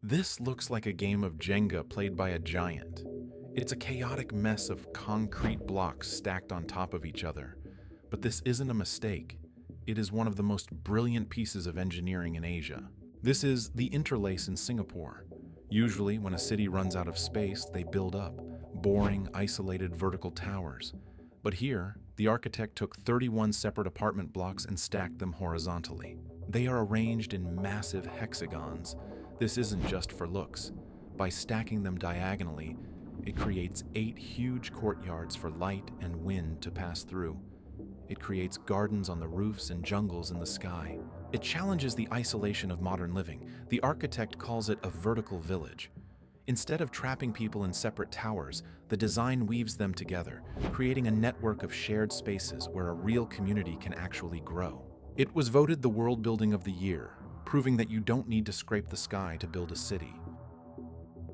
This looks like a game of Jenga played by a giant. It's a chaotic mess of concrete blocks stacked on top of each other. But this isn't a mistake. It is one of the most brilliant pieces of engineering in Asia. This is the Interlace in Singapore. Usually, when a city runs out of space, they build up, boring, isolated vertical towers. But here, the architect took 31 separate apartment blocks and stacked them horizontally. They are arranged in massive hexagons. This isn't just for looks. By stacking them diagonally, it creates 8 huge courtyards for light and wind to pass through. It creates gardens on the roofs and jungles in the sky. It challenges the isolation of modern living. The architect calls it a vertical village. Instead of trapping people in separate towers, the design weaves them together, creating a network of shared spaces where a real community can actually grow. It was voted the World Building of the Year, proving that you don't need to scrape the sky to build a city.